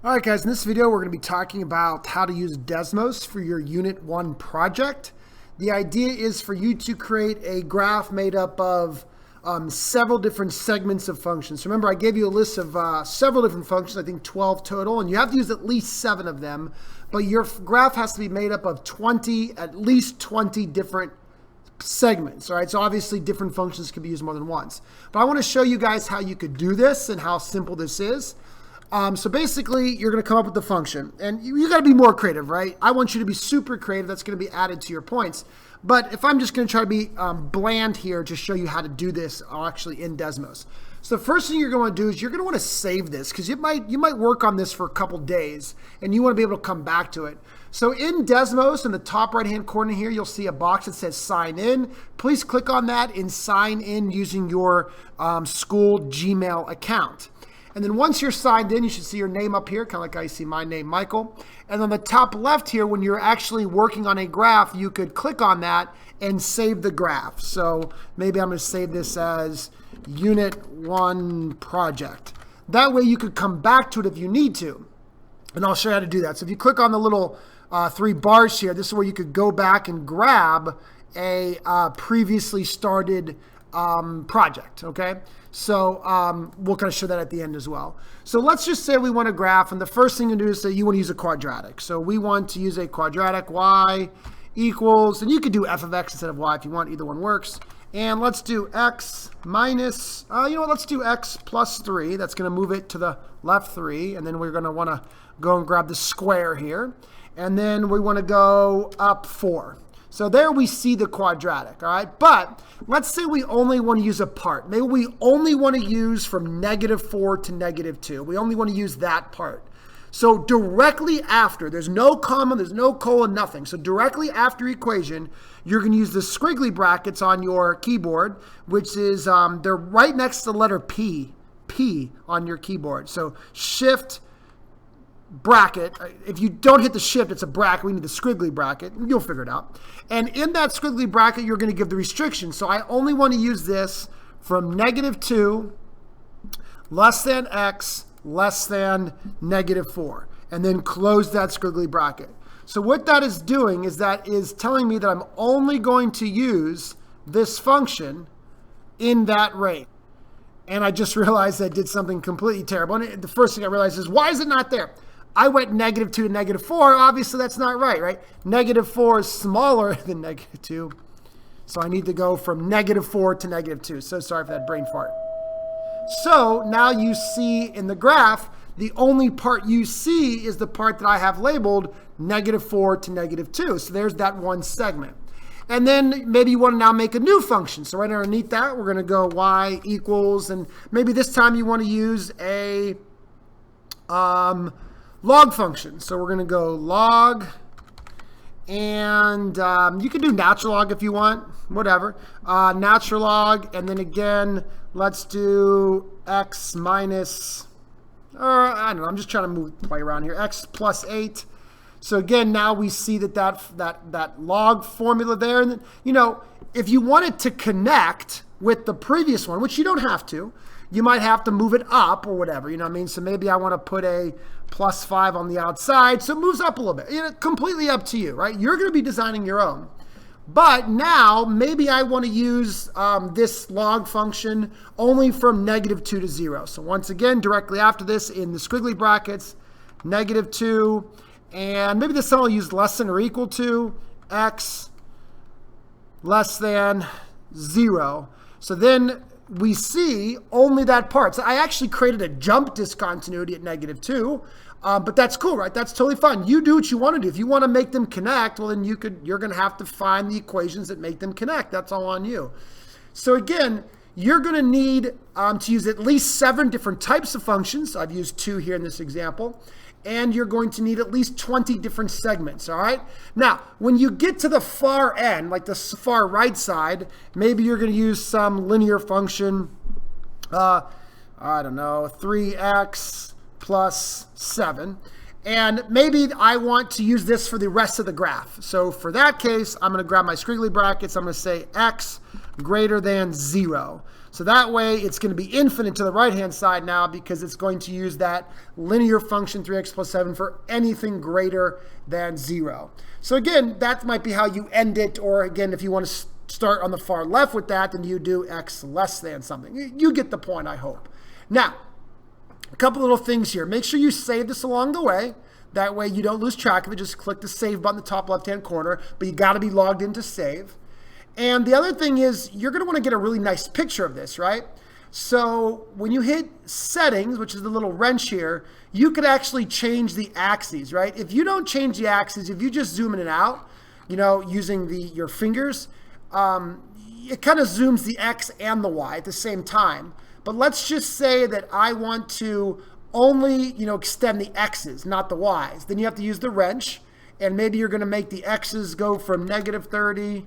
All right, guys, in this video, we're going to be talking about how to use Desmos for your Unit 1 project. The idea is for you to create a graph made up of several different segments of functions. So remember, I gave you a list of several different functions, I think 12 total, and you have to use at least 7 of them. But your graph has to be made up of at least 20 different segments. All right, so obviously different functions can be used more than once. But I want to show you guys how you could do this and how simple this is. So basically, you're going to come up with the function, and you got to be more creative, right? I want you to be super creative. That's going to be added to your points. But if I'm just going to try to be bland here to show you how to do this, actually in Desmos. So the first thing you're going to do is you're going to want to save this because you might work on this for a couple days, and you want to be able to come back to it. So in Desmos, in the top right-hand corner here, you'll see a box that says sign in. Please click on that and sign in using your school Gmail account. And then once you're signed in, you should see your name up here, kind of like I see my name, Michael. And on the top left here, when you're actually working on a graph, you could click on that and save the graph. So maybe I'm going to save this as Unit 1 project. That way you could come back to it if you need to. And I'll show you how to do that. So if you click on the little 3 bars here, this is where you could go back and grab a previously started project, okay? So we'll kind of show that at the end as well. So let's just say we want a graph, and the first thing you do is say you want to use a quadratic. So we want to use a quadratic, y equals, and you could do f of x instead of y if you want, either one works. And let's do x minus, let's do x plus 3. That's going to move it to the left 3, and then we're going to want to go and grab the square here. And then we want to go up 4. So there we see the quadratic, all right? But let's say we only want to use a part. Maybe we only want to use from -4 to -2. We only want to use that part. So directly after, there's no comma, there's no colon, nothing. So directly after equation, you're going to use the squiggly brackets on your keyboard, which is, they're right next to the letter P on your keyboard. So shift bracket. If you don't hit the shift, it's a bracket. We need the squiggly bracket. You'll figure it out. And in that squiggly bracket, you're going to give the restriction. So I only want to use this from -2 less than x less than -4, and then close that squiggly bracket. So what that is doing is that is telling me that I'm only going to use this function in that range. And I just realized I did something completely terrible. And the first thing I realized is, why is it not there? I went -2 to -4. Obviously, that's not right? -4 is smaller than -2. So I need to go from -4 to -2. So sorry for that brain fart. So now you see in the graph, the only part you see is the part that I have labeled -4 to -2. So there's that one segment. And then maybe you want to now make a new function. So right underneath that, we're going to go y equals, and maybe this time you want to use a log function. So we're going to go log, and you can do natural log if you want, whatever. Natural log, and then again, let's do x minus, I don't know, I'm just trying to play around here, x plus 8. So again, now we see that log formula there. And then, if you wanted to connect with the previous one, which you don't have to, you might have to move it up or whatever, you know what I mean? So maybe I want to put a +5 on the outside, so it moves up a little bit. Completely up to you, right? You're going to be designing your own. But now, maybe I want to use this log function only from -2 to 0. So once again, directly after this, in the squiggly brackets, -2, and maybe this time I'll use less than or equal to x less than 0. So then we see only that part. So I actually created a jump discontinuity at -2, but that's cool, right? That's totally fine. You do what you want to do. If you want to make them connect, well, then you're going to have to find the equations that make them connect. That's all on you. So again, you're going to need to use at least 7 different types of functions. I've used 2 here in this example. And you're going to need at least 20 different segments, all right? Now, when you get to the far end, like the far right side, maybe you're going to use some linear function, I don't know, 3x plus 7. And maybe I want to use this for the rest of the graph. So for that case, I'm going to grab my squiggly brackets. I'm going to say x greater than 0. So that way it's going to be infinite to the right-hand side now because it's going to use that linear function 3x plus 7 for anything greater than 0. So again, that might be how you end it. Or again, if you want to start on the far left with that, then you do x less than something. You get the point, I hope. Now, a couple little things here. Make sure you save this along the way. That way you don't lose track of it. Just click the save button in the top left-hand corner, but you got to be logged in to save. And the other thing is you're going to want to get a really nice picture of this, right? So when you hit settings, which is the little wrench here, you could actually change the axes, right? If you don't change the axes, if you just zoom in and out, using your fingers, it kind of zooms the X and the Y at the same time. But let's just say that I want to only, extend the X's, not the Y's. Then you have to use the wrench, and maybe you're going to make the X's go from -30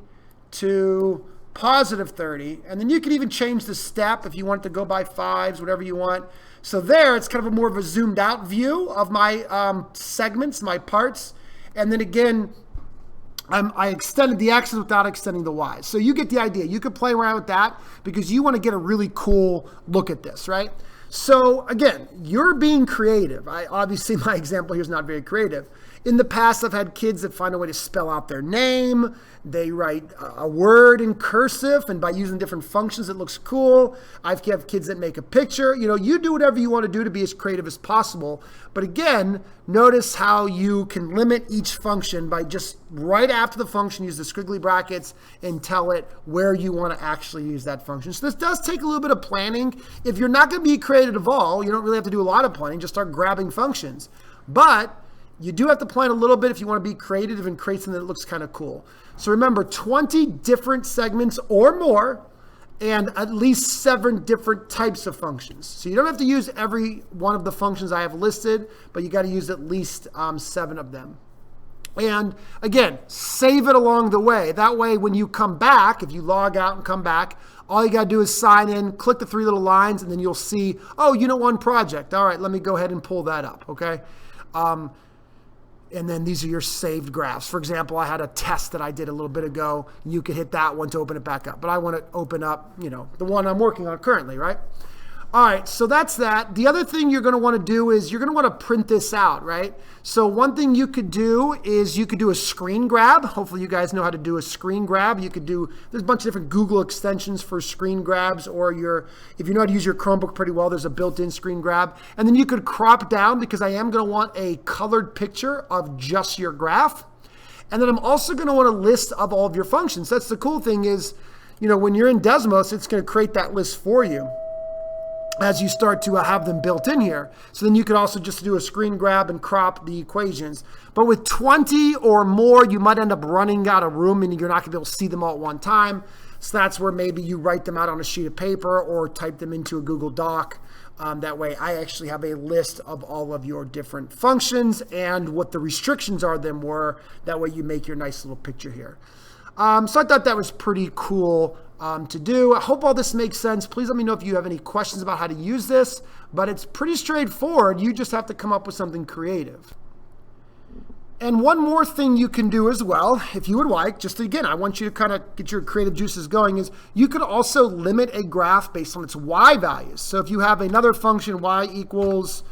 to +30. And then you can even change the step if you want it to go by 5s, whatever you want. So there, it's kind of more of a zoomed out view of my segments, my parts. And then again, I extended the X's without extending the Y's. So you get the idea. You could play around with that because you want to get a really cool look at this, right? So again, you're being creative. Obviously, my example here is not very creative. In the past, I've had kids that find a way to spell out their name. They write a word in cursive, and by using different functions, it looks cool. I've had kids that make a picture. You do whatever you want to do to be as creative as possible. But again, notice how you can limit each function by just right after the function, use the squiggly brackets and tell it where you want to actually use that function. So this does take a little bit of planning. If you're not going to be creative at all, you don't really have to do a lot of planning. Just start grabbing functions. But you do have to plan a little bit if you want to be creative and create something that looks kind of cool. So remember, 20 different segments or more, and at least 7 different types of functions. So you don't have to use every one of the functions I have listed, but you got to use at least 7 of them. And again, save it along the way. That way, when you come back, if you log out and come back, all you got to do is sign in, click the 3 little lines, and then you'll see, oh, Unit 1 project. All right, let me go ahead and pull that up, okay? And then these are your saved graphs. For example, I had a test that I did a little bit ago. You could hit that one to open it back up. But I want to open up, the one I'm working on currently, right? All right, so that's that. The other thing you're going to want to do is you're going to want to print this out, right? So one thing you could do is you could do a screen grab. Hopefully you guys know how to do a screen grab. There's a bunch of different Google extensions for screen grabs, or if you know how to use your Chromebook pretty well, there's a built-in screen grab. And then you could crop down, because I am going to want a colored picture of just your graph. And then I'm also going to want a list of all of your functions. That's the cool thing is, when you're in Desmos, it's going to create that list for you as you start to have them built in here. So then you could also just do a screen grab and crop the equations. But with 20 or more, you might end up running out of room and you're not going to be able to see them all at one time. So that's where maybe you write them out on a sheet of paper or type them into a Google Doc. That way I actually have a list of all of your different functions and what the restrictions are them were. That way you make your nice little picture here. So I thought that was pretty cool to do. I hope all this makes sense. Please let me know if you have any questions about how to use this, but it's pretty straightforward. You just have to come up with something creative. And one more thing you can do as well, if you would like, just again, I want you to kind of get your creative juices going, is you could also limit a graph based on its y values. So if you have another function, y equals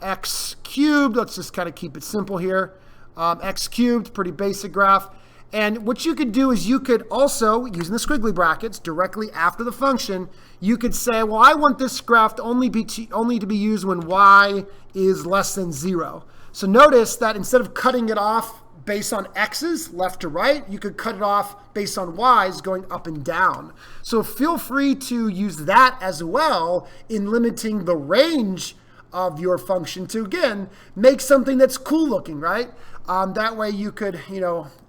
x cubed, let's just kind of keep it simple here. X cubed, pretty basic graph. And what you could do is you could also, using the squiggly brackets directly after the function, you could say, well, I want this graph to only to be used when y is less than 0. So notice that instead of cutting it off based on x's, left to right, you could cut it off based on y's, going up and down. So feel free to use that as well in limiting the range of your function to, again, make something that's cool looking, right? That way you could,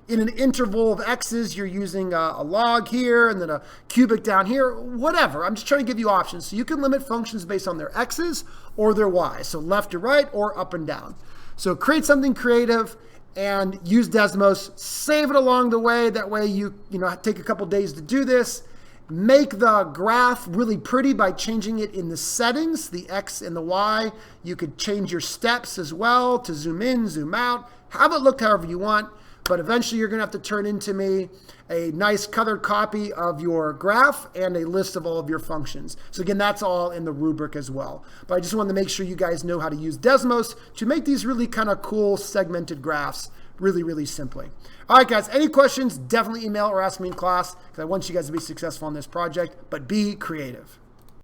in an interval of x's, you're using a log here and then a cubic down here, whatever. I'm just trying to give you options. So you can limit functions based on their x's or their y's. So left to right or up and down. So create something creative and use Desmos. Save it along the way. That way you take a couple days to do this. Make the graph really pretty by changing it in the settings, the X and the Y. You could change your steps as well to zoom in, zoom out. Have it look however you want. but eventually you're going to have to turn into me a nice colored copy of your graph and a list of all of your functions. So again, that's all in the rubric as well. But I just wanted to make sure you guys know how to use Desmos to make these really kind of cool segmented graphs really, really simply. All right, guys, any questions, definitely email or ask me in class because I want you guys to be successful in this project, but be creative.